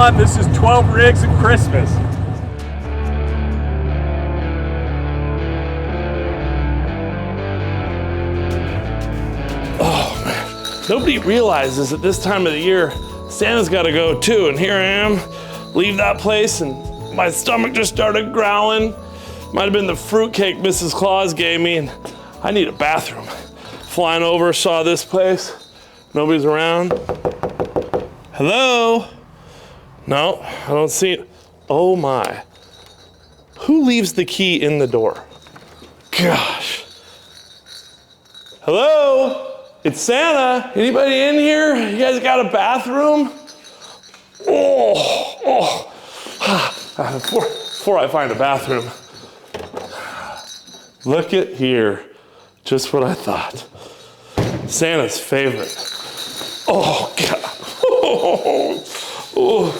on. This is 12 rigs and Christmas. Oh man, nobody realizes at this time of the year, Santa's gotta go too, and here I am, leave that place, and my stomach just started growling. Might have been the fruitcake Mrs. Claus gave me, and I need a bathroom. Flying over, saw this place, nobody's around. Hello? No, I don't see it. Oh my. Who leaves the key in the door? Gosh. Hello? It's Santa. Anybody in here? You guys got a bathroom? Before I find a bathroom. Look at here. Just what I thought. Santa's favorite. Oh, God. Oh,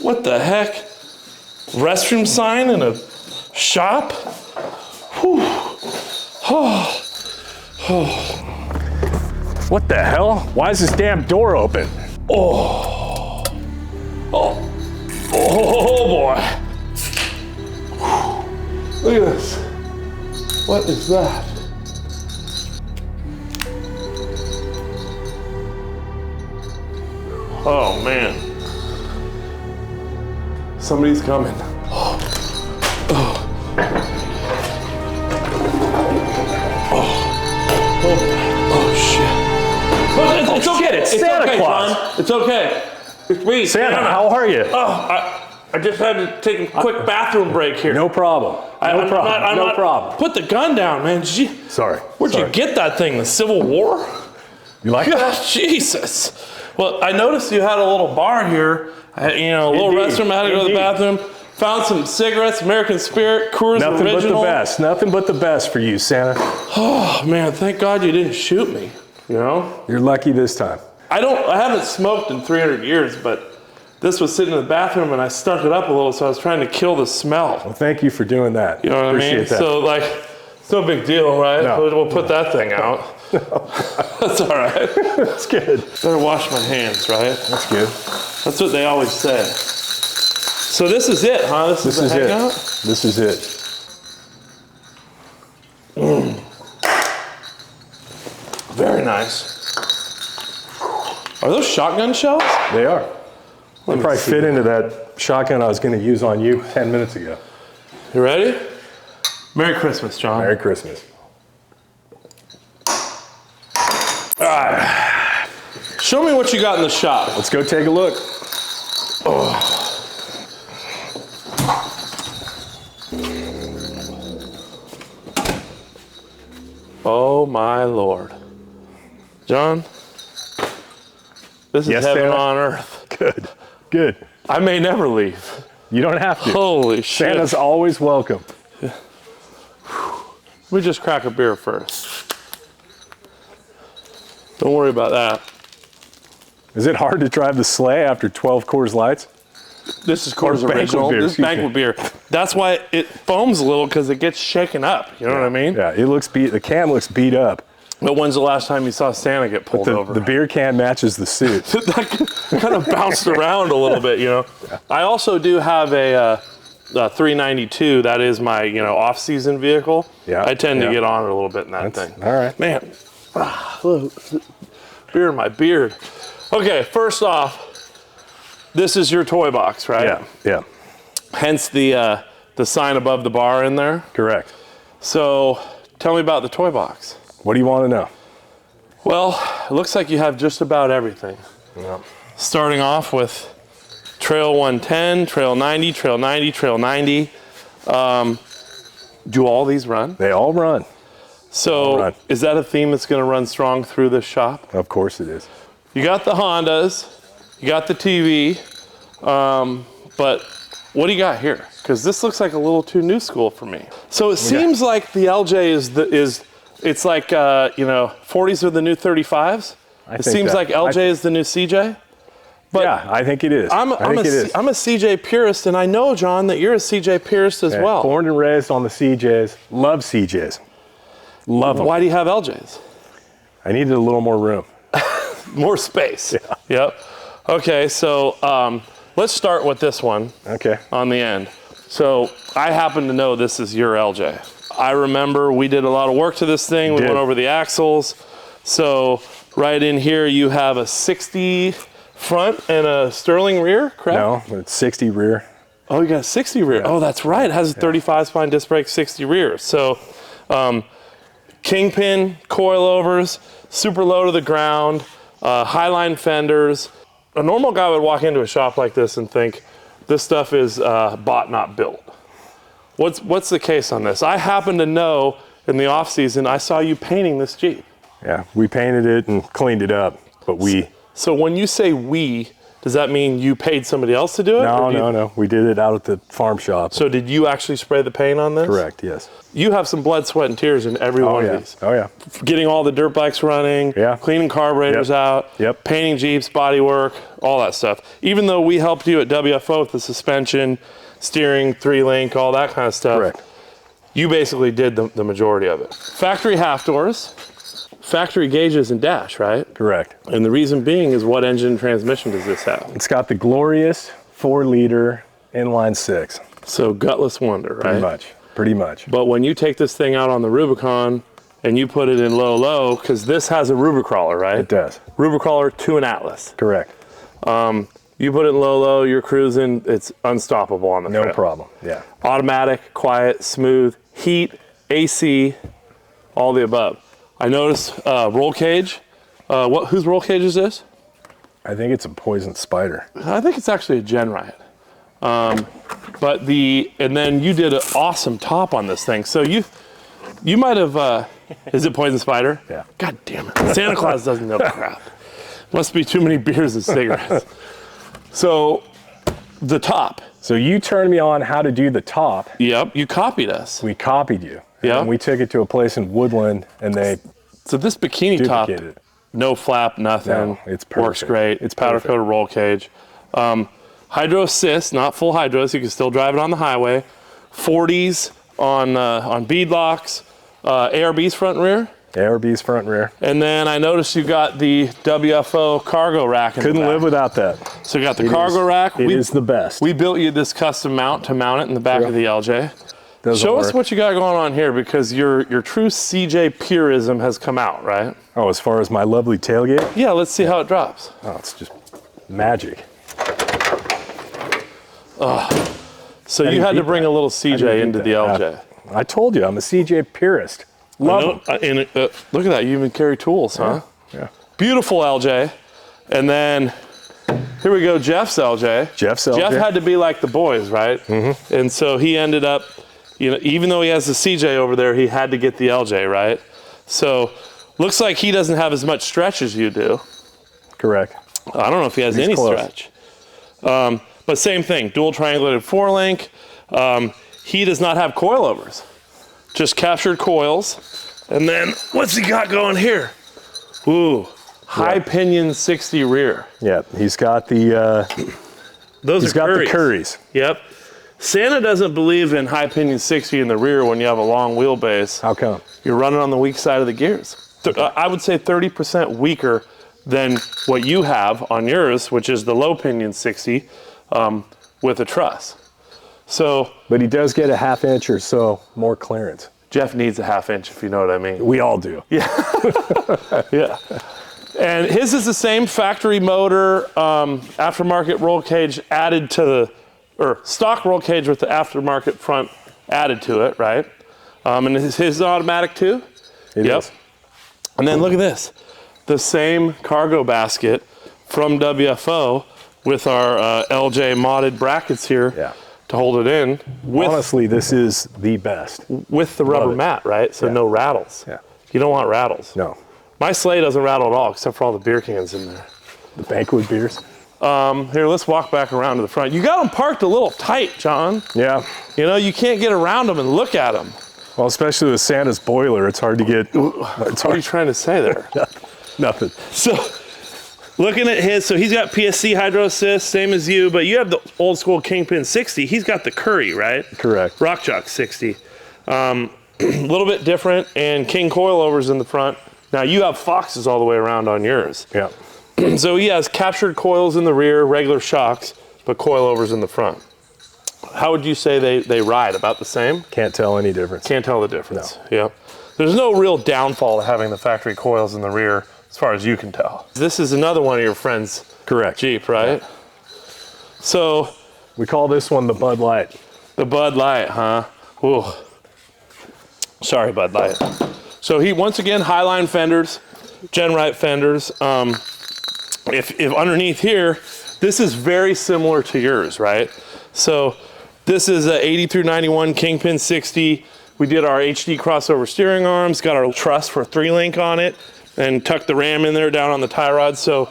what the heck? Restroom sign in a shop? Whew. What the hell? Why is this damn door open? Oh boy. Look at this. What is that? Oh man. Somebody's coming. Oh shit. It's okay. It's Santa okay, Claus. John. It's okay. It's me, Santa, how are you? I just had to take a quick bathroom break here. No problem. No problem. Put the gun down, man. Sorry. Where'd you get that thing? The Civil War? You like that? Jesus. Well, I noticed you had a little bar here. A little restroom. I had to go to the bathroom. Found some cigarettes, American Spirit, Coors Original. Nothing but the best. Nothing but the best for you, Santa. Oh man, thank God you didn't shoot me. You're lucky this time. I haven't smoked in 300 years, but this was sitting in the bathroom and I stuck it up a little, so I was trying to kill the smell. Well, thank you for doing that. You know what I mean? Appreciate that. So it's no big deal, right? No. We'll put that thing out. That's all right. That's good. Better wash my hands, right? That's good. That's what they always say. So this is it, huh? This is the hangout? This is it. Very nice. Are those shotgun shells? They are. They probably fit into that shotgun I was going to use on you 10 minutes ago. You ready? Merry Christmas, John. Merry Christmas. All right. Show me what you got in the shop. Let's go take a look. Oh my Lord. John, this is heaven Santa? on earth. Good. Good. I may never leave. You don't have to. Holy shit. Santa's always welcome. Let me just crack a beer first. Don't worry about that. Is it hard to drive the sleigh after 12 Coors Lights? This is Coors Original. Beer, this is banquet beer. That's why it foams a little, because it gets shaken up. You know what I mean? Yeah, it looks beat. The can looks beat up. But when's the last time you saw Santa get pulled over? The beer can matches the suit. That kind of bounced around a little bit, Yeah. I also do have a 392. That is my, off-season vehicle. Yeah. I tend to get on it a little bit in that thing. All right. Man, look, beer in my beard. Okay, first off, this is your toy box, right? Yeah. Yeah. Hence the sign above the bar in there. Correct. So tell me about the toy box. What do you want to know? Well, it looks like you have just about everything. Yeah. Starting off with Trail 110, Trail 90, Trail 90, Trail 90. Do all these run? They all run. So is that a theme that's going to run strong through this shop? Of course it is. You got the Hondas, you got the TV, but what do you got here? Because this looks like a little too new school for me. So it seems like the LJ it's like 40s are the new 35s. It seems like LJ is the new CJ. But yeah, I think it is. I'm a CJ purist, and I know, John, that you're a CJ purist as well. Born and raised on the CJs. Love CJs. Love them. Why do you have LJs? I needed a little more room. More space. Yeah. Yep. Okay, so let's start with this one. Okay. On the end. So I happen to know this is your LJ. I remember we did a lot of work to this thing. We went over the axles. So right in here you have a 60 front and a Sterling rear, correct? No, it's 60 rear. Oh, you got a 60 rear. Yeah. Oh, that's right. It has a 35 spine disc brake, 60 rear. So kingpin, coilovers, super low to the ground, highline fenders. A normal guy would walk into a shop like this and think, this stuff is bought, not built. What's the case on this? I happen to know in the off season, I saw you painting this Jeep. Yeah, we painted it and cleaned it up, but we... So when you say we, does that mean you paid somebody else to do it? No. We did it out at the farm shop. So did you actually spray the paint on this? Correct, yes. You have some blood, sweat, and tears in every one of these. Oh, yeah. Getting all the dirt bikes running, cleaning carburetors out, painting Jeeps, body work, all that stuff. Even though we helped you at WFO with the suspension, steering, 3-link, all that kind of stuff. Correct. You basically did the majority of it. Factory half doors, factory gauges and dash, right? Correct. And the reason being is what engine and transmission does this have? It's got the glorious 4-liter inline 6. So gutless wonder, right? Pretty much. But when you take this thing out on the Rubicon and you put it in low, because this has a Rubicrawler, right? It does. Rubicrawler to an Atlas. Correct. You put it in low, you're cruising, it's unstoppable on the trail. No problem, yeah. Automatic, quiet, smooth, heat, AC, all the above. I noticed roll cage. Whose roll cage is this? I think it's a Poison Spider. I think it's actually a Gen Riot. And then you did an awesome top on this thing. So you might have, is it Poison Spider? Yeah. God damn it. Santa Claus doesn't know crap. Must be too many beers and cigarettes. So the top. So you turned me on how to do the top. Yep, you copied us. We copied you. Yeah. And we took it to a place in Woodland and they So this bikini top, duplicated it. no flap, nothing. No, it's perfect. Works great. It's powder coated roll cage. Hydro assist, not full hydro, so you can still drive it on the highway. 40s on bead locks. ARB's front and rear. ARB's front and rear. And then I noticed you got the WFO cargo rack in the Couldn't back. live without that. So you got the cargo rack. It is the best. We built you this custom mount to mount it in the back of the LJ. Show us what you got going on here, because your true CJ purism has come out, right? Oh, as far as my lovely tailgate? Yeah, let's see how it drops. Oh, it's just magic. So you had to bring a little CJ into the LJ. I told you, I'm a CJ purist. Love them. Look at that, you even carry tools, huh? Yeah. Beautiful LJ. And then, here we go, Jeff's LJ. Jeff's LJ. Jeff had to be like the boys, right? Mm-hmm. And so he ended up, even though he has the CJ over there, he had to get the LJ, right? So, looks like he doesn't have as much stretch as you do. Correct. I don't know if he has any stretch. But same thing, dual triangulated 4-link. He does not have coilovers, just captured coils. And then, what's he got going here? Ooh, high pinion 60 rear. Yeah, he's got the Those are Curries. The Curries. Yep. Santa doesn't believe in high pinion 60 in the rear when you have a long wheelbase. How come? You're running on the weak side of the gears. I would say 30% weaker than what you have on yours, which is the low pinion 60 with a truss. So, but he does get a 1/2 inch or so more clearance. Jeff needs a 1/2 inch, if you know what I mean. We all do. Yeah. Yeah. And his is the same factory motor, aftermarket roll cage added to or stock roll cage with the aftermarket front added to it, right? And his automatic too? It is. And then look at this. The same cargo basket from WFO with our LJ modded brackets here to hold it in. Honestly, this is the best. With the rubber mat, right? So no rattles. Yeah. You don't want rattles. No. My sleigh doesn't rattle at all, except for all the beer cans in there. The Banquet beers. Here, let's walk back around to the front. You got them parked a little tight, John. Yeah. You know, you can't get around them and look at them. Well, especially with Santa's boiler, it's hard to get. What are you trying to say there? Nothing. So, looking at his, so he's got PSC hydro assist, same as you, but you have the old school Kingpin 60. He's got the Curry, right? Correct. Rock Jock 60. A little bit different, and King coilovers in the front. Now, you have Foxes all the way around on yours. Yeah. So he has captured coils in the rear, regular shocks, but coilovers in the front. How would you say they ride? About the same? Can't tell any difference. Can't tell the difference. No. Yep. There's no real downfall to having the factory coils in the rear, as far as you can tell. This is another one of your friends' Correct. Jeep, right? Yeah. So we call this one the Bud Light. The Bud Light, huh? Ooh. Sorry, Bud Light. So he, once again, Highline fenders, Gen-Right fenders. If underneath here, this is very similar to yours, right? So this is a 80 through 91 Kingpin 60. We did our HD crossover steering arms, got our truss for 3-link on it, and tucked the ram in there down on the tie rod. So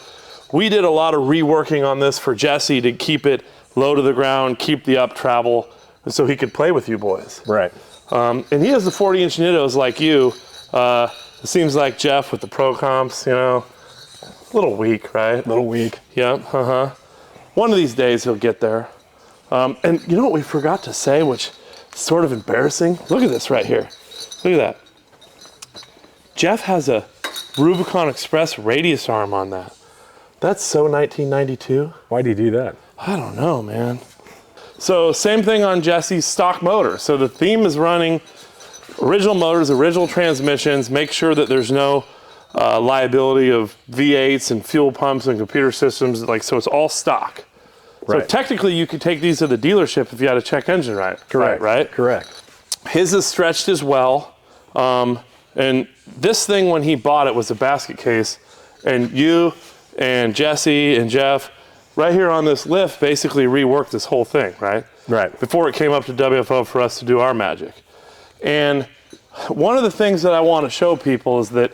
we did a lot of reworking on this for Jesse to keep it low to the ground, keep the up travel, so he could play with you boys. Right. And he has the 40-inch Nittos like you. It seems like Jeff with the Pro Comps, you know, a little weak, right? A little weak. Yep, One of these days he'll get there. And you know what we forgot to say, which is sort of embarrassing? Look at this right here. Look at that. Jeff has a Rubicon Express radius arm on that. That's so 1992. Why'd he do that? I don't know, man. So same thing on Jesse's stock motor. So the theme is running original motors, original transmissions, make sure that there's no liability of V8s and fuel pumps and computer systems, like, so it's all stock. Right. So technically you could take these to the dealership if you had a check engine right. Correct. Right? Correct. His is stretched as well. And this thing, when he bought it, was a basket case. And you and Jesse and Jeff, right here on this lift, basically reworked this whole thing, right? Right. Before it came up to WFO for us to do our magic. And one of the things that I want to show people is that,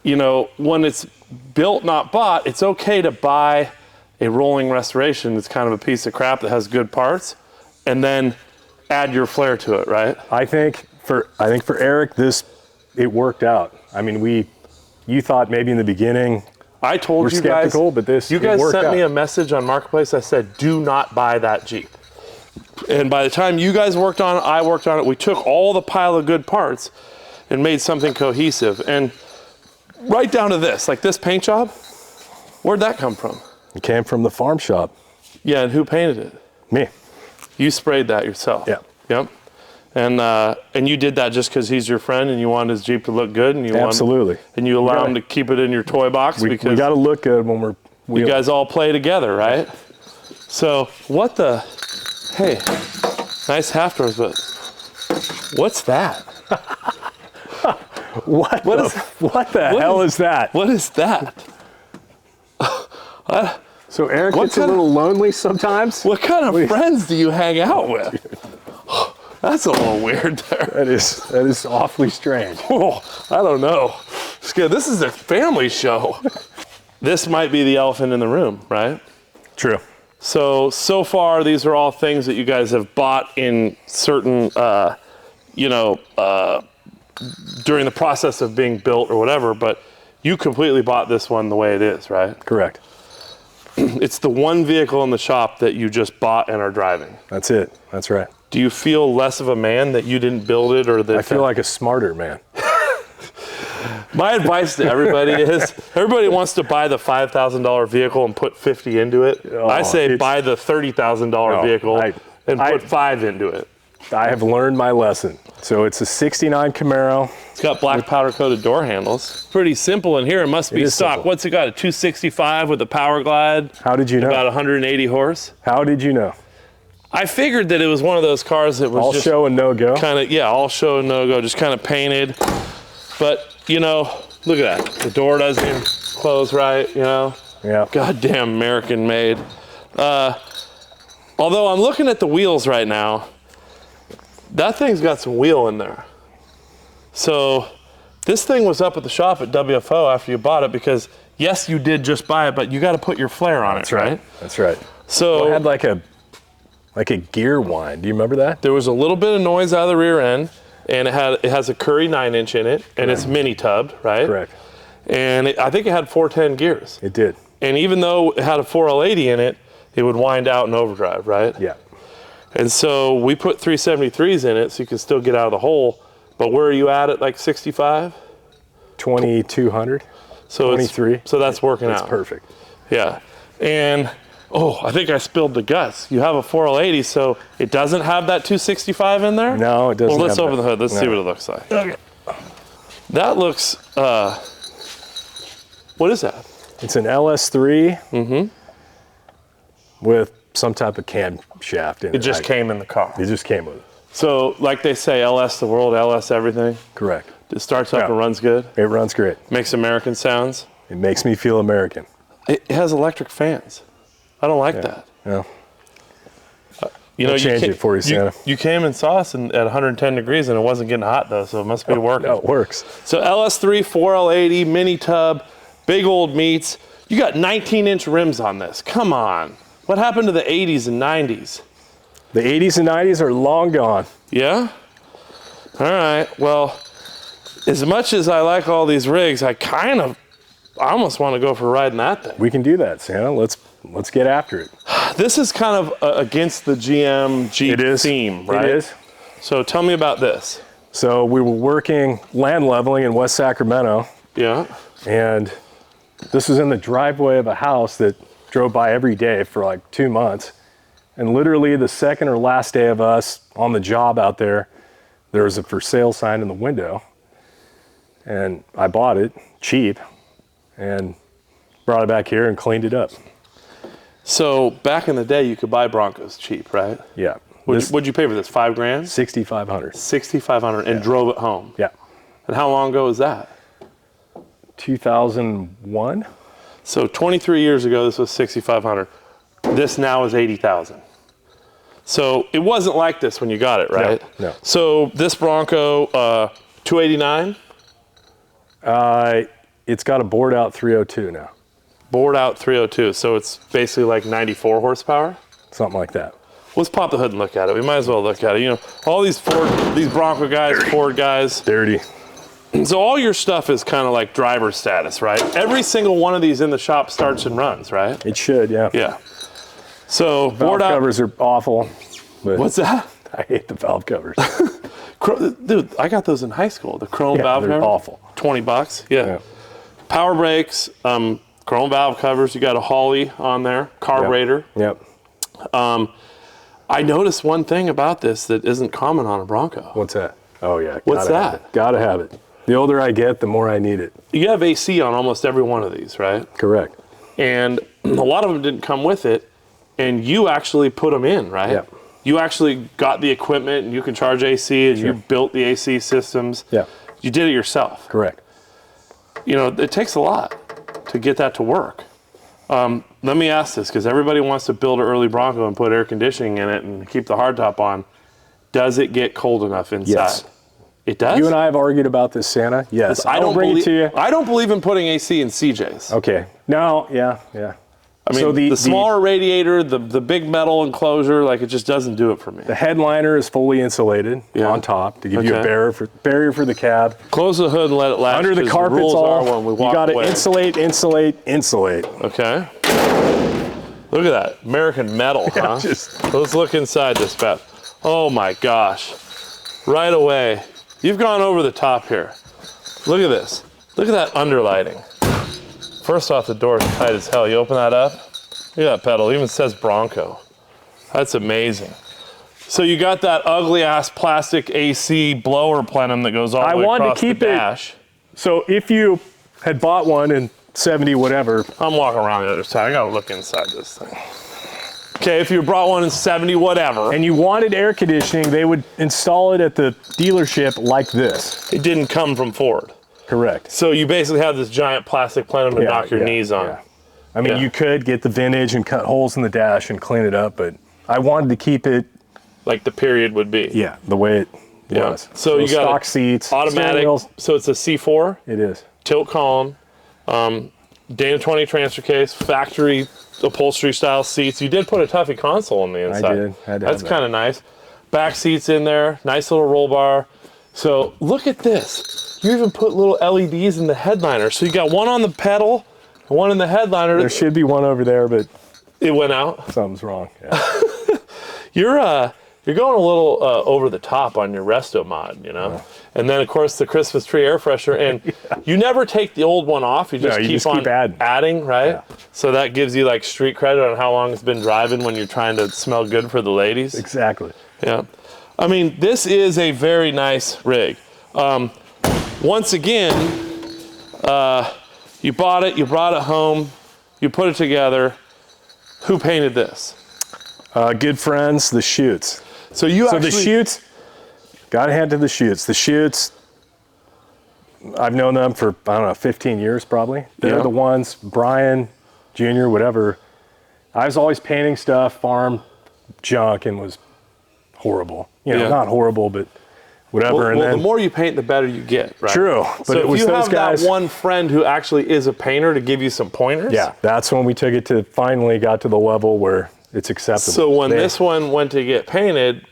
you know, when it's built, not bought, it's okay to buy a rolling restoration that's kind of a piece of crap that has good parts, and then add your flair to it, right? I think for Eric, it worked out. I mean, you thought maybe in the beginning, I told you skeptical, guys, but you guys sent me a message on Marketplace. I said, do not buy that Jeep. And by the time you guys worked on it, I worked on it. We took all the pile of good parts and made something cohesive. And right down to this, like this paint job, where'd that come from? It came from the farm shop. Yeah, and who painted it? Me. You sprayed that yourself. Yeah. Yep. And you did that just because he's your friend and you wanted his Jeep to look good, and you Absolutely. And you allow him to keep it in your toy box because we got to look good when you guys all play together, right? So what the? Hey, nice half doors, but what's that? What the hell is that? What is that? So Eric gets a little lonely sometimes. What kind of friends do you hang out with? That's a little weird there. That is awfully strange. Oh, I don't know. This is a family show. This might be the elephant in the room, right? True. So far, these are all things that you guys have bought in certain, during the process of being built or whatever, but you completely bought this one the way it is, right? Correct. It's the one vehicle in the shop that you just bought and are driving. That's it. That's right. Do you feel less of a man that you didn't build it, or that? I feel like a smarter man. My advice to everybody is, everybody wants to buy the $5,000 vehicle and put 50 into it. I say buy the $30,000 vehicle and put 5 into it. I have learned my lesson. So it's a 69 Camaro. It's got black powder coated door handles. Pretty simple in here. It must be stock. Simple. What's it got? A 265 with a power glide? How did you know? About 180 horse. How did you know? I figured that it was one of those cars that was all just show and no go. Kind of, yeah, all show and no go, just kind of painted. But, you know, look at that. The door doesn't even close right, you know? Yeah. Goddamn American made. Although I'm looking at the wheels right now, that thing's got some wheel in there. So this thing was up at the shop at WFO after you bought it, because yes, you did just buy it, but you got to put your flair on it, right? That's right. So it had like a gear whine. Do you remember that? There was a little bit of noise out of the rear end, and it has a Curry 9-inch in it, and it's mini tubbed, right? Correct. And I think it had 410 gears. It did. And even though it had a 4L80 in it, it would wind out in overdrive, right? Yeah. And so we put 373s in it so you can still get out of the hole. But where are you at like 65? 2200. So 23. So that's working out. That's perfect. Yeah. And Oh, I think I spilled the guts. You have a 4L80, so it doesn't have that 265 in there? No, it doesn't. Well, let's have open that. the hood. Let's No. see what it looks like. Okay. That looks, what is that? It's an LS3 with some type of camshaft in it. It just came in the car. It just came with it. So, like they say, LS the world, LS everything. Correct. It starts up and runs good. It runs great. Makes American sounds. It makes me feel American. It has electric fans. I don't like that. Yeah. You know, I'll change it for you, Santa. You came and saw us at 110 degrees and it wasn't getting hot though, so it must be working. No, it works. So LS3, 4L80, mini tub, big old meats. You got 19-inch rims on this. Come on. What happened to the 80s and 90s? The 80s and 90s are long gone. Yeah? All right. Well, as much as I like all these rigs, I almost want to go for a ride in that thing. We can do that, Santa. Let's get after it. This is kind of against the GM Jeep theme, right? It is. So tell me about this. So we were working land leveling in West Sacramento, Yeah. and this was in the driveway of a house that drove by every day for like 2 months. And literally the second or last day of us on the job out there, there was a for sale sign in the window. And I bought it cheap and brought it back here and cleaned it up. So back in the day, you could buy Broncos cheap, right? Yeah. What'd you pay for this? $5 grand? 6,500. 6,500 and drove it home. Yeah. And how long ago was that? 2001. So 23 years ago, this was 6,500. This now is 80,000. So it wasn't like this when you got it, right? No. So this Bronco, 289, It's got a bored out 302 now. bored out 302. So it's basically like 94 horsepower. Something like that. Let's pop the hood and look at it. We might as well look at it. You know, all these Bronco guys, Ford guys. Dirty. So all your stuff is kind of like driver status, right? Every single one of these in the shop starts and runs, right? It should, yeah. Yeah. So Valve bored out. covers are awful. But What's that? I hate the valve covers. Dude, I got those in high school. The chrome valve they're cover. awful. $20. Yeah. Power brakes, chrome valve covers. You got a Holley on there, carburetor. Yep. I noticed one thing about this that isn't common on a Bronco. What's that? Oh yeah. What's gotta have that? it. Gotta have it. The older I get, the more I need it. You have AC on almost every one of these, right? Correct. And a lot of them didn't come with it, and you actually put them in, right? Yeah. You actually got the equipment, and you can charge AC, and you built the AC systems. Yeah. You did it yourself. Correct. You know, it takes a lot to get that to work. Let me ask this, because everybody wants to build an early Bronco and put air conditioning in it and keep the hardtop on. Does it get cold enough inside? Yes. It does? You and I have argued about this, Santa. Yes. I don't bring believe, it to you. I don't believe in putting AC in CJs. Okay. No. Yeah. I mean, So the smaller radiator, the big metal enclosure, like it just doesn't do it for me. The headliner is fully insulated on top to give you a barrier for the cab. Close the hood and let it latch. Under the 'cause carpet's rules all. are when we You walk got to away. insulate. Okay. Look at that. American metal, huh? Let's look inside this bad. Oh my gosh. Right away. You've gone over the top here. Look at this. Look at that underlighting. First off, the door is tight as hell. You open that up. Look at that pedal. It even says Bronco. That's amazing. So you got that ugly ass plastic AC blower plenum that goes all the way across the dash. So if you had bought one in 70 whatever. I'm walking around the other side. I gotta look inside this thing. Okay, if you brought one in 70 whatever. And you wanted air conditioning, they would install it at the dealership like this. It didn't come from Ford. Correct. So you basically have this giant plastic plenum to knock your knees on. Yeah. I mean, you could get the vintage and cut holes in the dash and clean it up, but I wanted to keep it like the period would be. Yeah, the way it was. So you got stock seats, automatic. So it's a C4. It is. Tilt column, Dana 20 transfer case, factory upholstery style seats. You did put a Tuffy console on the inside. I did. Had to That's have kind of nice. Back seats in there, nice little roll bar. So look at this. You even put little LEDs in the headliner. So you got one on the pedal, one in the headliner. There should be one over there, but it went out. Something's wrong. Yeah. you're going a little over the top on your resto mod, you know? Yeah. And then, of course, the Christmas tree air freshener. And you never take the old one off. You just, keep adding, right? Yeah. So that gives you, like, street credit on how long it's been driving when you're trying to smell good for the ladies. Exactly. Yeah. I mean, this is a very nice rig. Once again, you bought it, you brought it home, you put it together. Who painted this? Good friends, the Shoots. So the Shoots, got to hand to the Shoots. The Shoots, I've known them for, I don't know, 15 years probably. They're the ones, Brian, Junior, whatever. I was always painting stuff, farm junk, and was horrible. You know, not horrible, but whatever. Well, and then, the more you paint, the better you get, right? True. But so it was if you those have guys, that one friend who actually is a painter to give you some pointers. Yeah, that's when we took it to, finally got to the level where it's acceptable. So when this one went to get painted,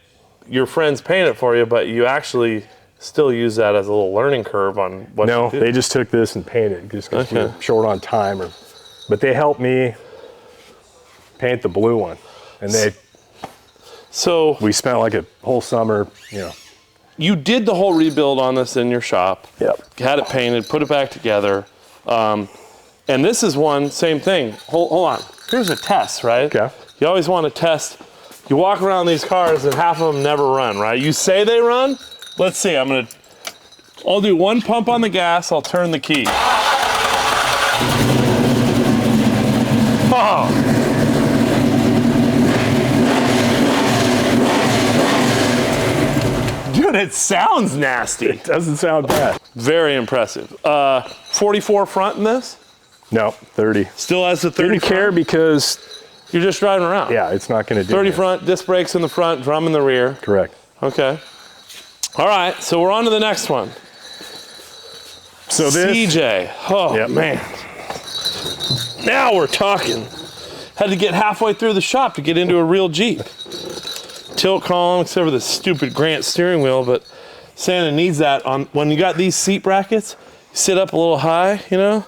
your friends paint it for you, but you actually still use that as a little learning curve on what to do. They just took this and painted just because we were short on time. But they helped me paint the blue one. And we spent like a whole summer, you know. You did the whole rebuild on this in your shop. Yep. Had it painted, put it back together. And this is one, same thing. Hold on. Here's a test, right? Okay. You always want to test. You walk around these cars and half of them never run, right? You say they run. Let's see. I'll do one pump on the gas. I'll turn the key. Oh. Dude, it sounds nasty. It doesn't sound bad. Very impressive. 44 front in this? No, 30. Still has the 30 Didn't front? care because... You're just driving around. Yeah, it's not going to do 30 front, disc brakes in the front, drum in the rear. Correct. Okay. All right, so we're on to the next one. So this... CJ. Oh, man. Now we're talking. Had to get halfway through the shop to get into a real Jeep. Tilt column, except for the stupid Grant steering wheel, but Santa needs that on when you got these seat brackets. You sit up a little high, you know.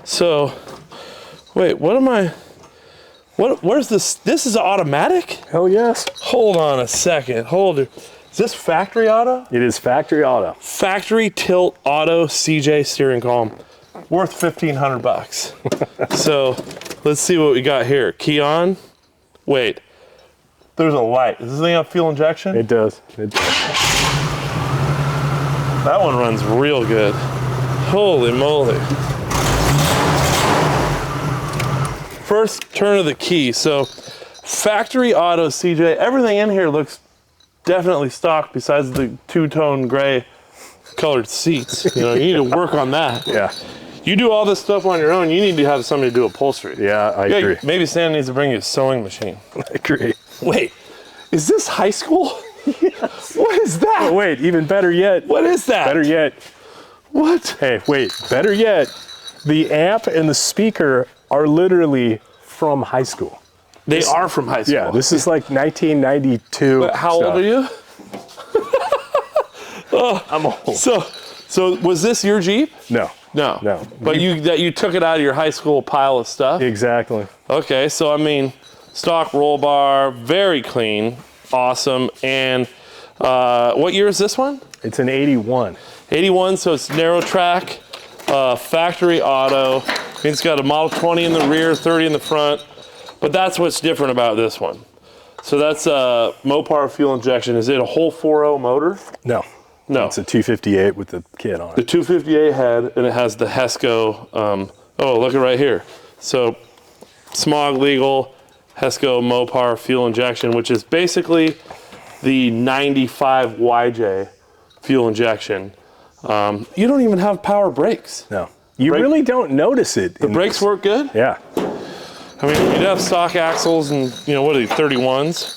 So, wait, where's this? This is automatic? Hell yes. Hold on a second. Is this factory auto? It is factory auto. Factory tilt auto CJ steering column, worth $1,500. So, let's see what we got here. Key on. Wait. There's a light. Does this thing have fuel injection? It does. It does. That one runs real good. Holy moly. First turn of the key. So factory auto CJ, everything in here looks definitely stock besides the two-tone gray colored seats. You know, you need to work on that. Yeah. You do all this stuff on your own, you need to have somebody do upholstery. Yeah, I agree. Maybe Santa needs to bring you a sewing machine. I agree. Wait, is this high school? Yes. What is that? Oh, wait, even better yet. What is that? Better yet. What? Hey, wait, better yet. The amp and the speaker are literally from high school. They are from high school. Yeah, this is like 1992. But how old are you? I'm old. So was this your Jeep? No. No. But you took it out of your high school pile of stuff? Exactly. Okay, so I mean, stock roll bar, very clean, awesome. And what year is this one? It's an 81. 81, so it's narrow track, factory auto. It's got a Model 20 in the rear, 30 in the front. But that's what's different about this one. So that's Mopar fuel injection. Is it a whole 4.0 motor? No. It's a 258 with the kit on it. The 258 head, and it has the HESCO. Oh, look at right here. So smog legal, HESCO Mopar fuel injection, which is basically the 95 YJ fuel injection. You don't even have power brakes. No. You really don't notice it. The brakes work good? Yeah. I mean, you'd have stock axles and, what are they, 31s?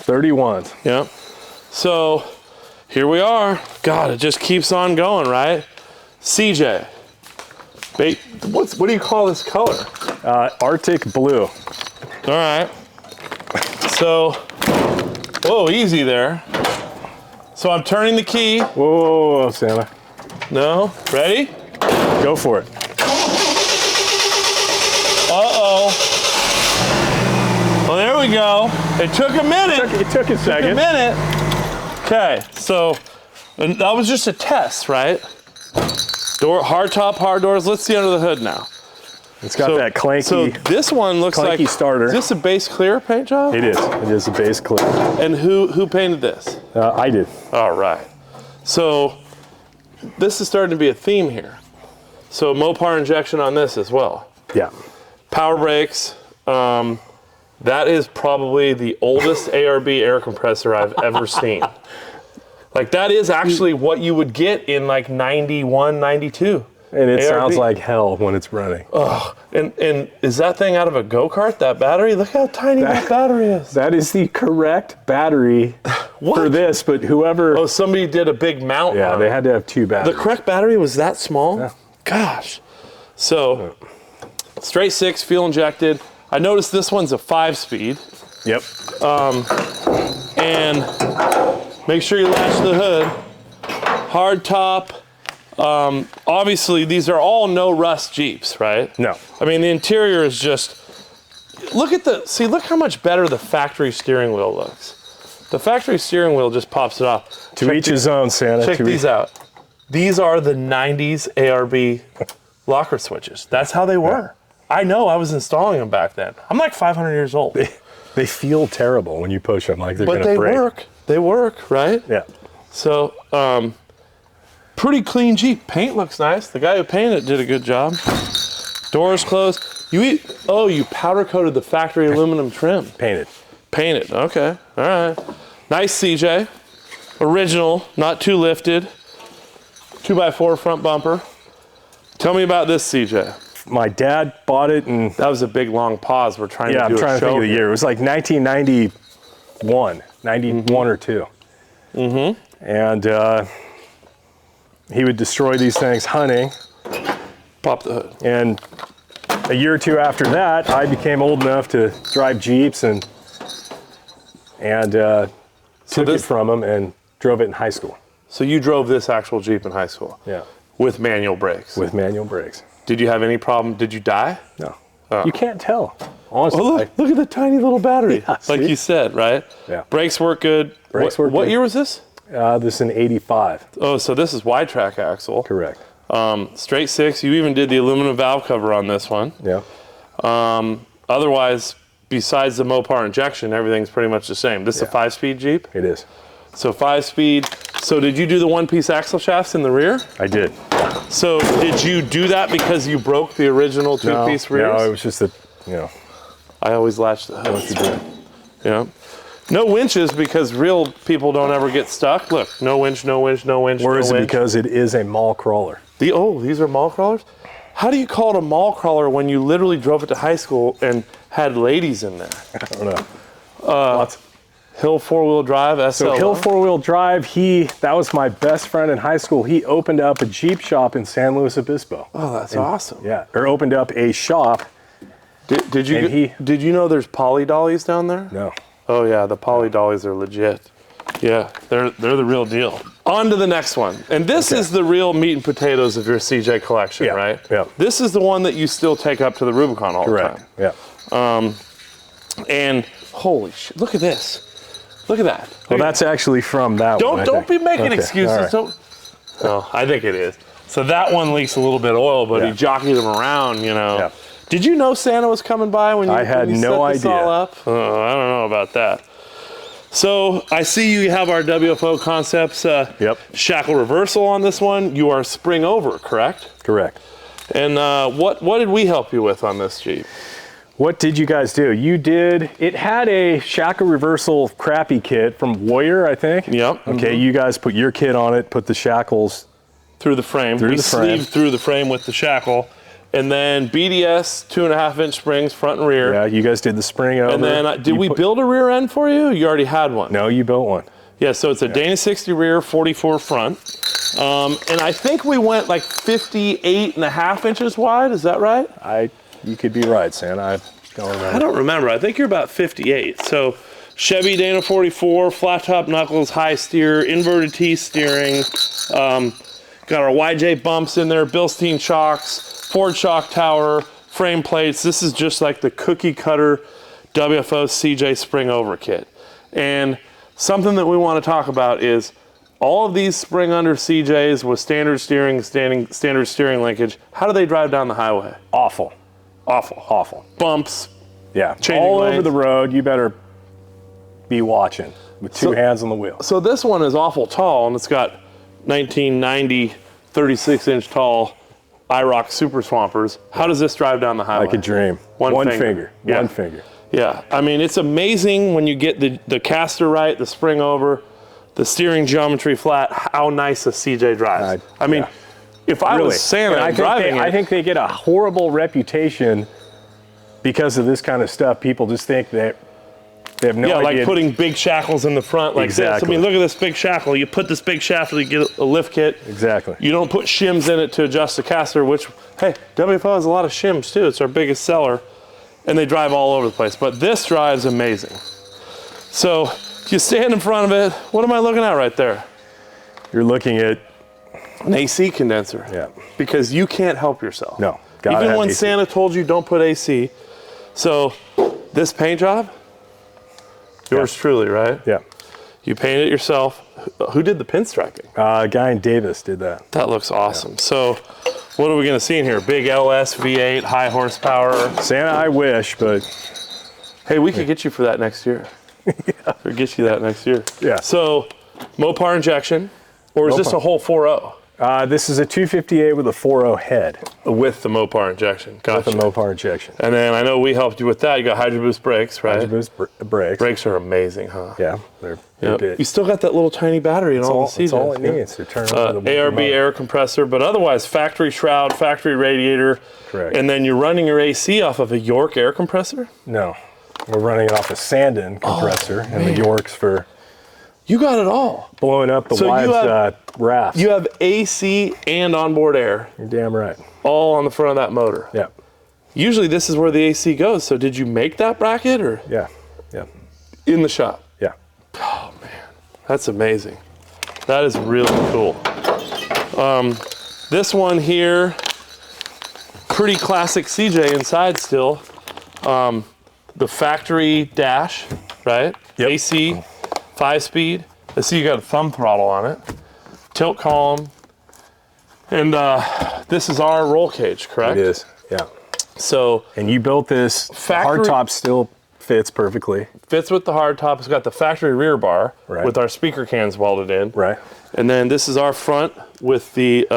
31s. Yeah. So here we are. God, it just keeps on going, right? CJ. What do you call this color? Arctic blue. All right. So, whoa, easy there. So I'm turning the key. Whoa, Santa. No? Ready? Go for it. Uh-oh. Well, there we go. It took a minute. It took a second. A minute. Okay, so and that was just a test, right? Hard top, hard doors. Let's see under the hood now. It's got that clanky. So this one looks like starter. Is this a base clear paint job? It is. It is a base clear. And who painted this? I did. All right. So this is starting to be a theme here. So Mopar injection on this as well. Yeah. Power brakes. That is probably the oldest ARB air compressor I've ever seen. Like that is actually what you would get in like 91, 92. And it ARB. sounds like hell when it's running. Oh, and is that thing out of a go-kart, that battery? Look how tiny that battery is. That is the correct battery for this, but whoever... Oh, somebody did a big mount Yeah, on they it. had to have 2 batteries. The correct battery was that small? Yeah. Gosh. So, straight 6, fuel injected. I noticed this one's a 5-speed. Yep. And make sure you latch the hood. Hard top. Obviously, these are all no rust Jeeps, right? No. I mean, the interior is just, look how much better the factory steering wheel looks. The factory steering wheel just pops it off. To each his own, Santa. Check these out. These are the 90s ARB locker switches. That's how they were. I know, I was installing them back then. I'm like 500 years old. They feel terrible when you push them, like they're going to break. But they work. They work, right? Yeah. So, pretty clean Jeep. Paint looks nice. The guy who painted it did a good job. Doors closed. You powder coated the factory aluminum trim. Painted. Painted. Okay. All right. Nice CJ. Original. Not too lifted. 2x4 front bumper. Tell me about this CJ. My dad bought it, and that was a big long pause. We're trying to do I'm trying a to show think of the here. year. It was like 1991, 91 or 2. Mm-hmm. And he would destroy these things hunting. Pop the hood. And a year or 2 after that, I became old enough to drive Jeeps and took it from him and drove it in high school. So you drove this actual Jeep in high school? Yeah. With manual brakes? With manual brakes. Did you have any problem? Did you die? No. You can't tell, honestly. Oh, look at the tiny little battery. Yeah, like you said, right? Yeah. Brakes work good. Brakes work What good. year was this? This is an 85. Oh, so this is wide track axle. Correct. Straight 6. You even did the aluminum valve cover on this one. Yeah. Otherwise, besides the Mopar injection, everything's pretty much the same. This is a 5-speed Jeep? It is. So 5-speed. So did you do the one-piece axle shafts in the rear? I did. So did you do that because you broke the original 2-piece rears? No, it was just that, I always latch the hood. Yeah. No winches because real people don't ever get stuck. Look, no winch, no winch, no winch, Or no is it winch. because it is a mall crawler? These are mall crawlers? How do you call it a mall crawler when you literally drove it to high school and had ladies in there? I don't know. Lots. Hill 4-wheel drive, SL. So Hill 4-wheel drive, that was my best friend in high school. He opened up a Jeep shop in San Luis Obispo. Oh, that's awesome. Yeah, or opened up a shop. Did you know there's poly dollies down there? No. Oh yeah, the poly dollies are legit. Yeah, they're the real deal. On to the next one. And this is the real meat and potatoes of your CJ collection, right? Yeah. This is the one that you still take up to the Rubicon all the time. Yeah. And holy shit, look at this. Look at that. Well, that's actually from that one. Don't be making Okay, excuses. all right. No, I think it is. So that one leaks a little bit of oil, but he jockeyed them around, Yeah. Did you know Santa was coming by when you, I had when you no set this idea. all up? Oh, I don't know about that. So I see you have our WFO Concepts shackle reversal on this one. You are spring over, correct? Correct. And what did we help you with on this Jeep? What did you guys do? It had a shackle reversal crappy kit from Warrior, I think. Yep. Okay, you guys put your kit on it, put the shackles through the frame. We sleeved through the frame with the shackle. And then BDS 2.5-inch springs, front and rear. Yeah, you guys did the spring over. And then did we build a rear end for you? You already had one. No, you built one. Yeah, so it's a Dana 60 rear, 44 front. And I think we went like 58.5 inches wide. Is that right? You could be right, Santa. I don't remember. I think you're about 58. So Chevy Dana 44, flat top knuckles, high steer, inverted T steering. Got our YJ bumps in there, Bilstein shocks, Ford shock tower, frame plates. This is just like the cookie cutter WFO CJ spring over kit. And something that we want to talk about is all of these spring under CJs with standard steering, standard steering linkage, how do they drive down the highway? Awful. Awful. Awful. Bumps. Yeah. Changing all lanes. over the road. You better be watching with two hands on the wheel. So this one is awful tall, and it's got 1990 36-inch tall IROC Super Swampers. How does this drive down the highway? Like a dream. One finger. Yeah. One finger. Yeah, I mean, it's amazing when you get the caster right, the spring over, the steering geometry flat, how nice a CJ drives. I mean, if I was Santa and driving it. I think they get a horrible reputation because of this kind of stuff. People just think that they have no idea. Yeah, like putting big shackles in the front like this. I mean, look at this big shackle. You put this big shaft, you get a lift kit. Exactly. You don't put shims in it to adjust the caster, which, hey, WFO has a lot of shims too. It's our biggest seller. And they drive all over the place. But this drives amazing. So you stand in front of it. What am I looking at right there? You're looking at an AC condenser. Yeah. Because you can't help yourself. No. Even when Santa told you don't put AC. So this paint job, yours truly, right? Yeah. You painted it yourself. Who did the pinstriping? A guy in Davis did that. That looks awesome. Yeah. So what are we going to see in here? Big LS V8, high horsepower. Santa, I wish, but hey, we could get you for that next year. Yeah. Or get you that next year. Yeah. So Mopar injection, or is this a whole 4.0? This is a 258 with a 4.0 head. With the Mopar injection. Gotcha. With the Mopar injection. And then I know we helped you with that. You got Hydro Boost brakes, right? Hydro Boost brakes. Brakes are amazing, huh? Yeah, they're big. You still got that little tiny battery in all the seats. That's all it needs to turn on the ARB air compressor, but otherwise factory shroud, factory radiator. Correct. And then you're running your AC off of a York air compressor? No, we're running it off a Sandon compressor, and the Yorks for you got it all. Blowing up the wives rafts. You have AC and onboard air. You're damn right. All on the front of that motor. Yeah. Usually this is where the AC goes. So did you make that bracket or? Yeah. Yeah. In the shop? Yeah. Oh man, that's amazing. That is really cool. This one here, pretty classic CJ inside still. The factory dash, right? Yep. AC. 5-speed. I see you got a thumb throttle on it. Tilt column. And this is our roll cage, correct? It is, yeah. So. And you built this, hardtop still fits perfectly. Fits with the hardtop. It's got the factory rear bar with our speaker cans welded in. Right. And then this is our front with the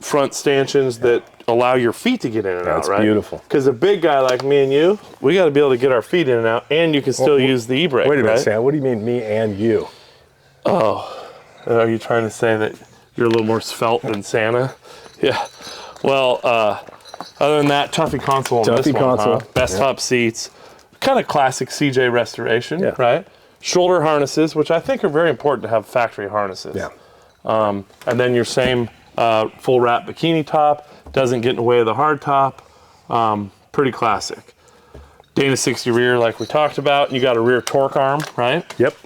front stanchions that allow your feet to get in and out, right? That's beautiful. Because a big guy like me and you, we got to be able to get our feet in and out, and you can still use the e-brake, Wait a minute, right? Sam. What do you mean, me and you? Oh, are you trying to say that you're a little more svelte than Santa? Yeah. Well, other than that, Tuffy console on this one, huh? Best top seats. Kind of classic CJ restoration, right? Shoulder harnesses, which I think are very important to have factory harnesses. Yeah. And then your same full wrap bikini top. Doesn't get in the way of the hard top. Pretty classic. Dana 60 rear like we talked about. You got a rear torque arm, right? Yep.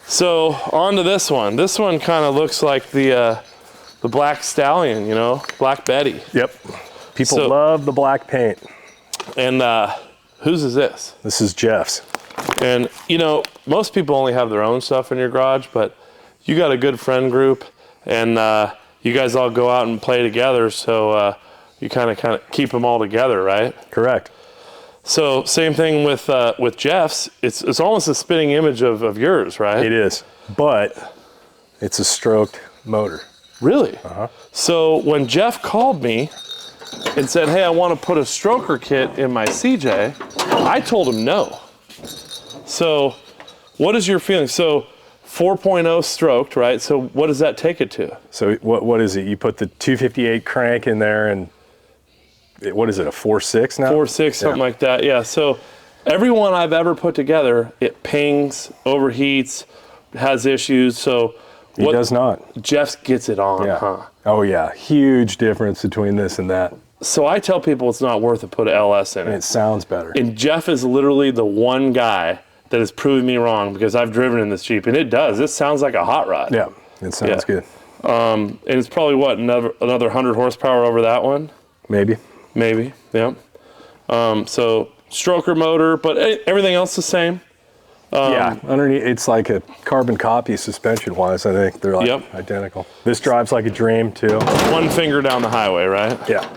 So on to this one. This one kind of looks like the Black Stallion, you know, Black Betty. Yep. People love the black paint. And whose is this? This is Jeff's. And you know, most people only have their own stuff in your garage, but you got a good friend group, and you guys all go out and play together, so you kind of keep them all together, right? Correct. So same thing with Jeff's. It's almost a spitting image of yours, right? It is, but it's a stroked motor. Really? Uh-huh. So when Jeff called me and said, hey, I want to put a stroker kit in my CJ, I told him no. So what is your feeling? So 4.0 stroked, right? So what does that take it to? So what is it? You put the 258 crank in there, and what is it, a 4.6 now? 4.6, something like that, yeah. So every one I've ever put together, it pings, overheats, has issues. So he does not. Jeff gets it on, huh? Oh yeah, huge difference between this and that. So I tell people it's not worth to put an LS in it. And it sounds better. And Jeff is literally the one guy that has proven me wrong, because I've driven in this Jeep, and it does. This sounds like a hot rod. Yeah, it sounds good. And it's probably what, another 100 horsepower over that one? Maybe, yeah. So stroker motor, but everything else the same. Yeah, underneath it's like a carbon copy suspension wise. I think they're like identical. This drives like a dream too. One finger down the highway, right? Yeah.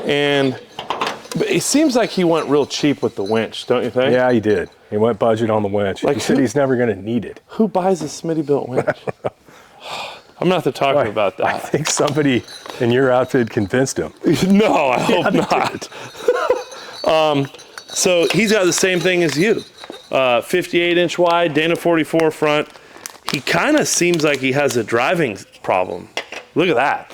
And but it seems like he went real cheap with the winch, don't you think? Yeah, he did. He went budget on the winch. Like he said he's never going to need it. Who buys a Smitty-built winch? I'm gonna have to talk to him about that. I think somebody in your outfit convinced him. No, I hope not. So he's got the same thing as you. 58-inch wide, Dana 44 front. He kind of seems like he has a driving problem. Look at that.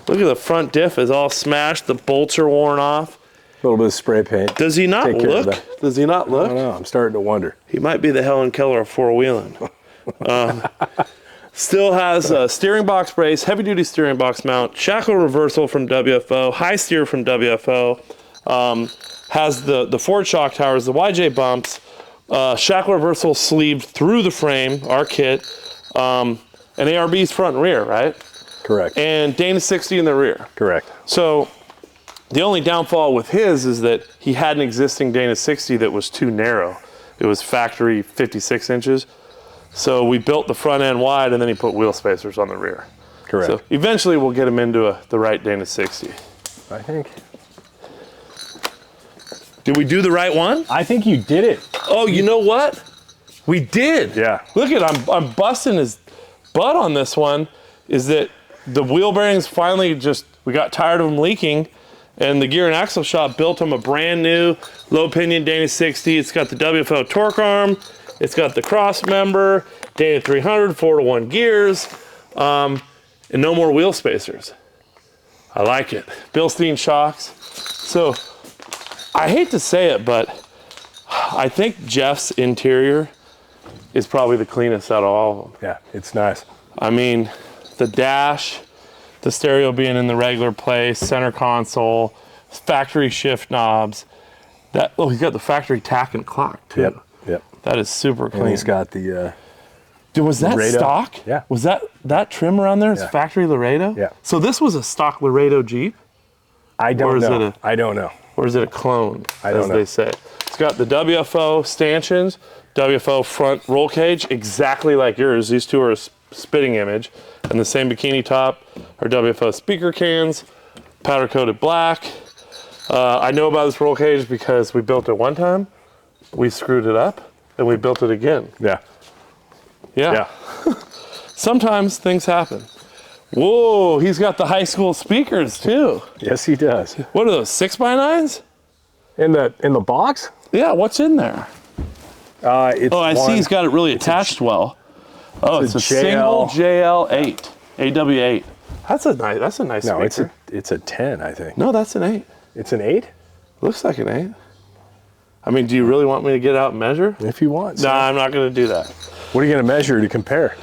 Look at the front diff is all smashed. The bolts are worn off. A little bit of spray paint. Does he not look? Does he not look? I don't know. I'm starting to wonder. He might be the Helen Keller of four-wheeling. Still has a steering box brace, heavy-duty steering box mount, shackle reversal from WFO, high steer from WFO. Has the Ford shock towers, the YJ bumps, shackle reversal sleeved through the frame, our kit, and ARBs front and rear, right? Correct. And Dana 60 in the rear. Correct. So the only downfall with his is that he had an existing Dana 60 that was too narrow. It was factory 56 inches. So we built the front end wide and then he put wheel spacers on the rear. Correct. So eventually we'll get him into the right Dana 60. I think. Did we do the right one? I think you did it. Oh, you know what? We did. Yeah. Look at I'm busting his butt on this one. Is that the wheel bearings finally we got tired of them leaking, and the gear and axle shop built him a brand new low pinion Dana 60. It's got the WFO torque arm. It's got the cross member, Dana 300, 4-to-1 gears, and no more wheel spacers. I like it. Bilstein shocks. So I hate to say it, but I think Jeff's interior is probably the cleanest out of all of them. Yeah, it's nice. I mean, the dash, the stereo being in the regular place, center console, factory shift knobs. He's got the factory tack and clock too. Yep. That is super clean. And he's got the Dude, was that Laredo. stock? Yeah. Was that trim around there? It's Yeah. factory Laredo? Yeah. So this was a stock Laredo Jeep? I don't is know. it I don't know. Or is it a clone, I don't as know. they say? It's got the WFO stanchions, WFO front roll cage, exactly like yours. These two are a spitting image. And the same bikini top are WFO speaker cans, powder coated black. I know about this roll cage because we built it one time, we screwed it up, and we built it again. Yeah. Yeah. Sometimes things happen. Whoa, he's got the high school speakers too. Yes, he does. What are those, 6x9s? In the box? Yeah, what's in there? It's Oh, I see he's got it really attached well. Oh, it's a single JL8, AW8. That's a nice No, speaker. it's a 10, I think. No, that's an 8. It's an 8? Looks like an 8. I mean, do you really want me to get out and measure? If you want. No, I'm not going to do that. What are you going to measure to compare?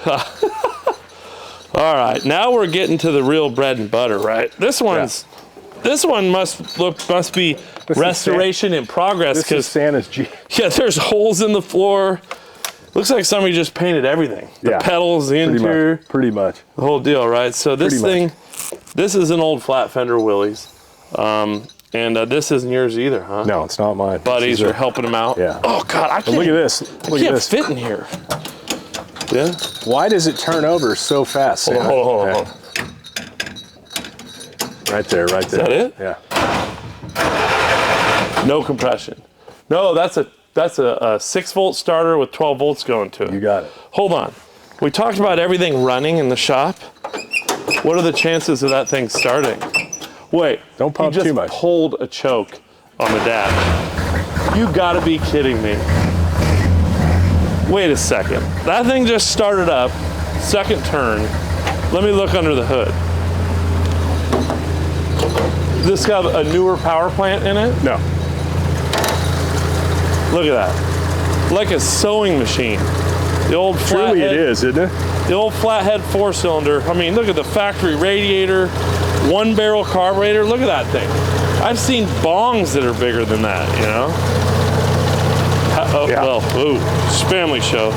All right, now we're getting to the real bread and butter, right? This one must be restoration in progress This is because Santa's Jeep. yeah, there's holes in the floor. Looks like somebody just painted everything. The pedals, the interior, Pretty much. the whole deal, right? So this Pretty this is an old flat fender Willys. And this isn't yours either, huh? No, it's not mine. Buddies are helping him out. Yeah. Oh God, I can't. Look at this. Look at this. Fit in here. Yeah. Why does it turn over so fast, Santa? Hold on. Right there, right there. Is that it? Yeah. No compression. No, that's a 6-volt starter with 12 volts going to it. You got it. Hold on. We talked about everything running in the shop. What are the chances of that thing starting? Wait. Don't pump he just too much. pulled a choke on the dash. You gotta be kidding me. Wait a second. That thing just started up, second turn. Let me look under the hood. This got a newer power plant in it? No. Look at that. Like a sewing machine. The old Truly it is, isn't it? The old flathead 4-cylinder. I mean, look at the factory radiator, 1-barrel carburetor. Look at that thing. I've seen bongs that are bigger than that, you know? Well, ooh, it's a family show.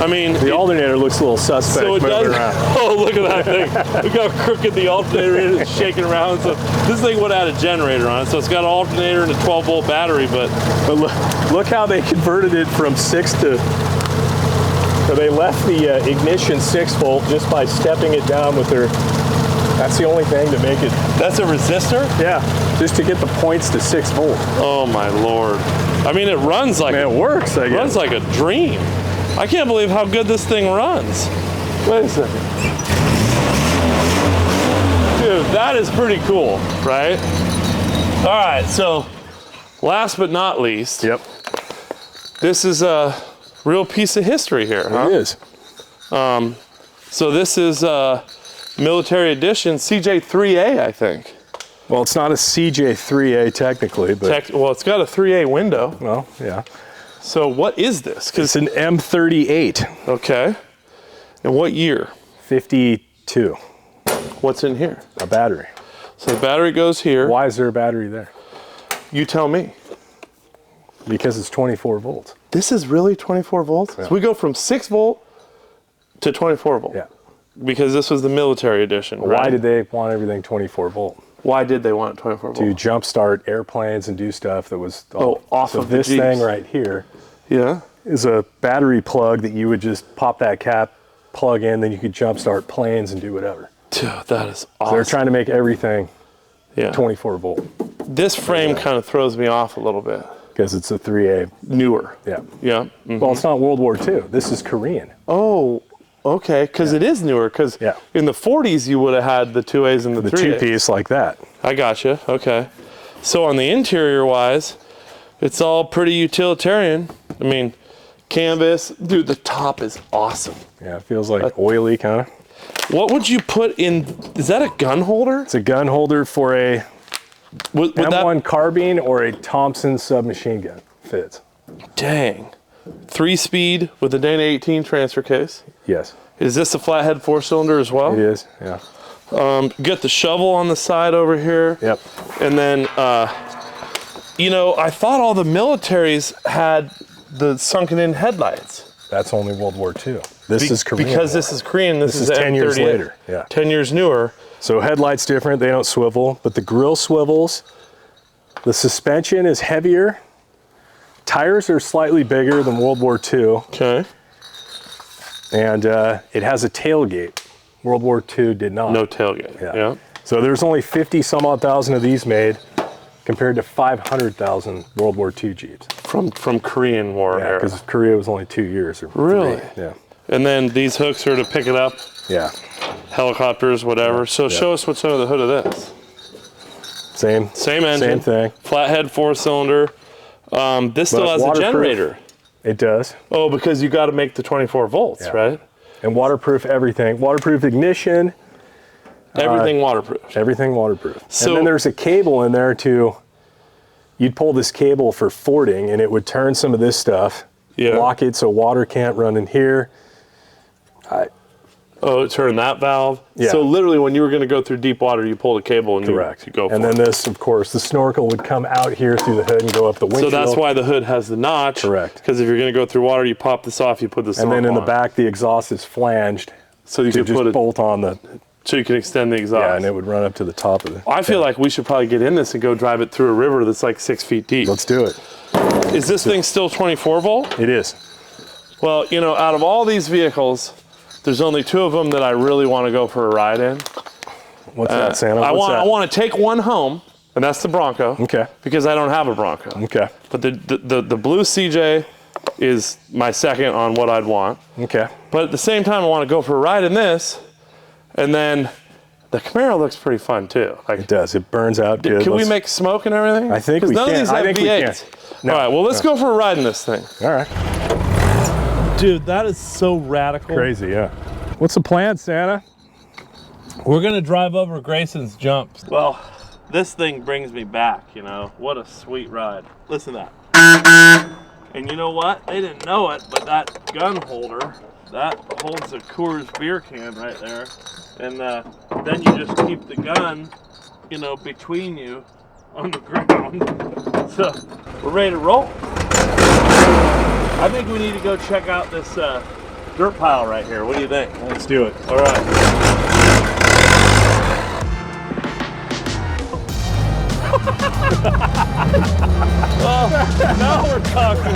I mean, The alternator looks a little suspect so it moving does. around. Oh, look at that thing. Look how crooked the alternator is. It's shaking around. So this thing would have had a generator on it. So it's got an alternator and a 12-volt battery, but Look how they converted it from 6 to. So they left the ignition 6-volt just by stepping it down with their. That's the only thing to make it. that's a resistor? Yeah, just to get the points to 6-volt. Oh my Lord. I mean, it runs like Man, it works. I guess. runs like a dream. I can't believe how good this thing runs. Wait a second. Dude, that is pretty cool, right? All right, so last but not least, Yep, this is a real piece of history here, huh? it is. So this is military edition CJ3A, I think. Well, it's not a CJ3A technically, but Well, it's got a 3A window. well, yeah. So what is this? It's an M38, Okay. And what year? 52, What's in here? a battery. So the battery goes here. Why is there a battery there? You tell me. Because it's 24 volts. This is really 24 volts? Yeah. So we go from 6 volt to 24 volt. Yeah. Because this was the military edition, right? Why did they want everything 24 volt? Why did they want it 24 volt? To jumpstart airplanes and do stuff that was off so of the this Jeeps. thing right here Yeah. is a battery plug that you would just pop that cap, plug in, then you could jumpstart planes and do whatever. Dude, that is So awesome. they're trying to make everything yeah. 24 volt This frame kind of throws me off a little bit. because it's a 3A. Newer. Yeah. Yeah. Mhm. Well, it's not World War II. This is Korean. Oh, okay. Because it is newer. Because Yeah. in the 40s, you would have had the 2As and the The 3As. two-piece like that. I gotcha. Okay. So on the interior wise, it's all pretty utilitarian. I mean, canvas. Dude, the top is awesome. Yeah, it feels like oily kind of. What would you put in? Is that a gun holder? It's a gun holder for a Would M1 carbine or a Thompson submachine gun. Fits. Dang. 3-speed with a Dana 18 transfer case. Yes, Is this a flathead 4-cylinder as well? it is. Yeah. Get the shovel on the side over here. Yep. And then, you know, I thought all the militaries had the sunken in headlights. That's only World War II. This is Korean. Because this is Korean, this is 10 years M38. later. Yeah. 10 years newer. So headlights different. They don't swivel, but the grill swivels. The suspension is heavier. Tires are slightly bigger than World War II, Okay. and it has a tailgate. World War II did not. No tailgate. Yeah. So there's only 50 some odd thousand of these made, compared to 500,000 World War II Jeeps. From Korean War Yeah, era. because Korea was only 2 years. Or Really? 3. Yeah. And then these hooks are to pick it up, Yeah. helicopters, whatever. So show us what's under the hood of this. Same Same engine. Same thing. Flathead 4-cylinder. This still But has a waterproof. generator. It does. Oh, because you got to make the 24 volts, Yeah. right? And waterproof everything. Waterproof ignition. Everything waterproof. Everything waterproof. So- and then there's a cable in there to, you'd pull this cable for fording and it would turn some of this stuff, Yeah. lock it so water can't run in here. Oh, turn that valve. Yeah. So literally, when you were going to go through deep water, you pulled a cable and Correct. you go for and it. then this, of course, the snorkel would come out here through the hood and go up the So windshield. that's why the hood has the notch. Correct. Because if you're going to go through water, you pop this off, you put this And then in the on. back, the exhaust is flanged So you to can just put it, bolt on the, so you can extend the exhaust. yeah, and it would run up to the top of it. I feel like we should probably get in this and go drive it through a river that's like 6 feet deep. Let's do it. Is this thing still 24 volt? It is. Well, you know, out of all these vehicles, there's only 2 of them that I really want to go for a ride in. What's that, Santa? I What's that? want to take one home, and that's the Bronco. Okay. Because I don't have a Bronco. Okay. But the blue CJ is my second on what I'd want. Okay. But at the same time, I want to go for a ride in this, and then the Camaro looks pretty fun too. Like, It does. It burns out good. can we Let's- make smoke and everything? I think 'Cause we none can. of these I have think we V8s. can. No, All right, well, let's go for a ride in this thing. All right. Dude, that is so radical. Crazy, yeah. What's the plan, Santa? We're gonna drive over Grayson's jumps. Well, this thing brings me back, you know. What a sweet ride. Listen to that. And you know what? They didn't know it, but that gun holder, that holds a Coors beer can right there. And then you just keep the gun, you know, between you on the ground. So we're ready to roll. I think we need to go check out this dirt pile right here. What do you think? Let's do it. All right. Oh, now we're talking.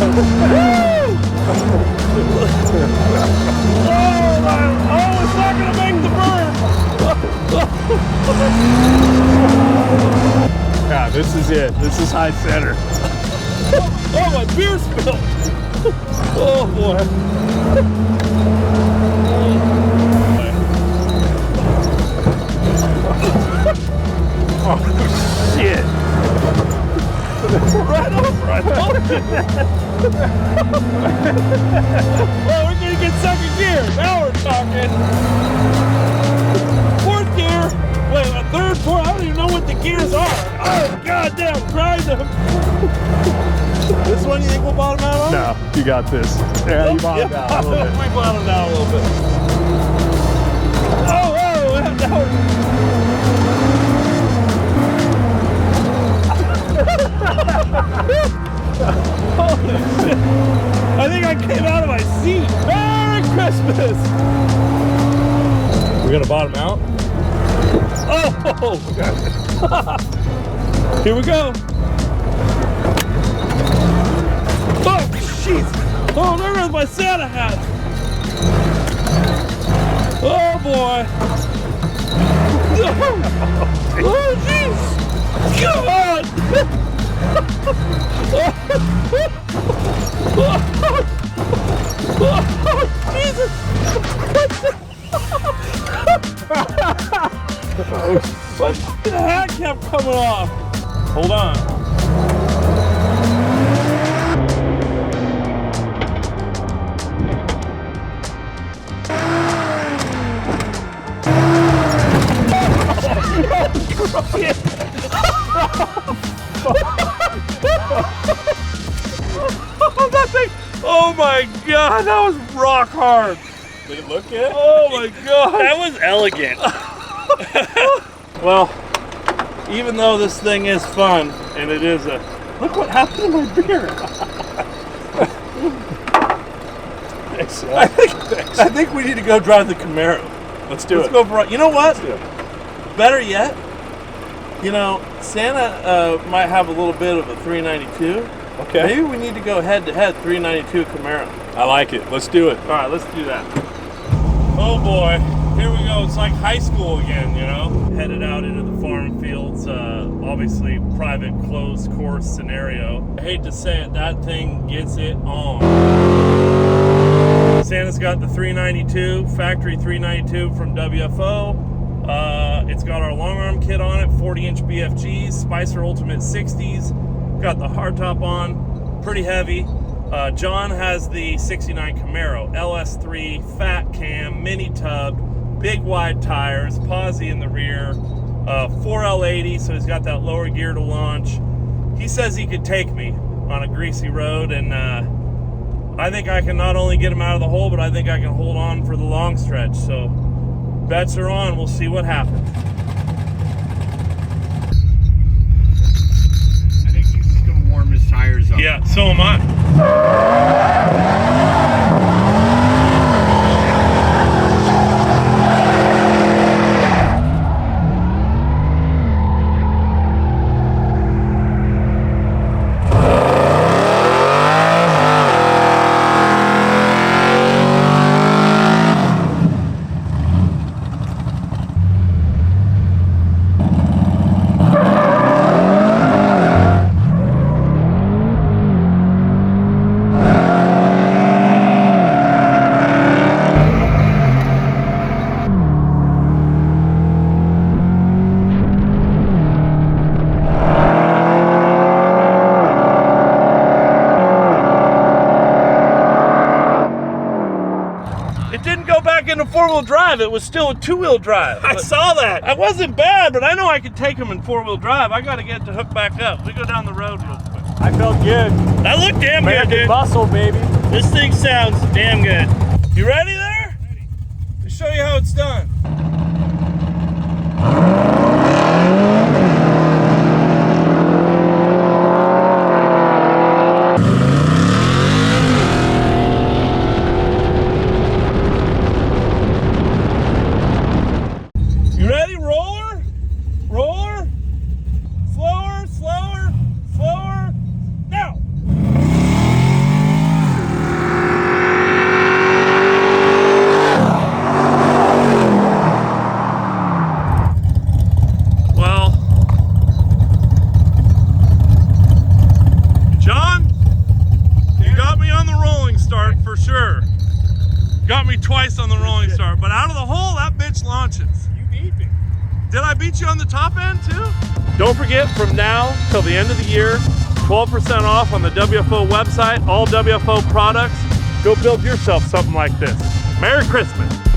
Oh, it's not gonna make the burn. Yeah, this is it. This is high center. Oh, my beer spilled. Oh boy. Oh shit. Right on. Oh, we're gonna get second gear. Now we're talking. Fourth gear. Wait, a third, fourth. I don't even know what the gears are. Oh, goddamn, grind them. This one you think we'll bottom out on? No, you got this. Yeah, you bottomed out a little bit. We bottomed out a little bit. Oh, now we're... Holy shit. I think I came out of my seat. Merry Christmas. We're gonna bottom out? Oh! Here we go. Oh, jeez. Oh, there goes my Santa hat. Oh, boy. Oh, jeez. God. Oh, Jesus! What the hat kept coming off? Hold on. That thing, oh my God, that was rock hard. Did it look good? Oh my God. That was elegant. Well, even though this thing is fun, and it is a, look what happened to my beer. I think we need to go drive the Camaro. Let's do Let's it. go for, you know what? Let's do it. Better yet, you know, Santa might have a little bit of a 392. Okay. Maybe we need to go head to head 392 Camaro. I like it. Let's do it. All right, let's do that. Oh boy, here we go. It's like high school again, you know? Headed out into the farm fields, obviously private closed course scenario. I hate to say it, that thing gets it on. Santa's got the 392, factory 392 from WFO. It's got our long arm kit on it, 40-inch BFGs, Spicer Ultimate 60s. Got the hardtop on, pretty heavy. John has the 69 Camaro, LS3, fat cam, mini tubbed, big wide tires, posi in the rear, 4L80, so he's got that lower gear to launch. He says he could take me on a greasy road, and I think I can not only get him out of the hole, but I think I can hold on for the long stretch. So bets are on, we'll see what happens. I think he's just gonna warm his tires up. Yeah, so am I. It didn't go back into four-wheel drive. It was still a two-wheel drive. I saw that. I wasn't bad, but I know I could take them in four-wheel drive. I got to get to hook back up. We go down the road real quick. I felt good. That looked damn good, American dude. muscle, baby. This thing sounds damn good. You ready there? Ready. Let me show you how it's done. the hole, that bitch launches. You beat me. Did I beat you on the top end too? Don't forget, from now till the end of the year, 12% off on the WFO website, all WFO products. Go build yourself something like this. Merry Christmas.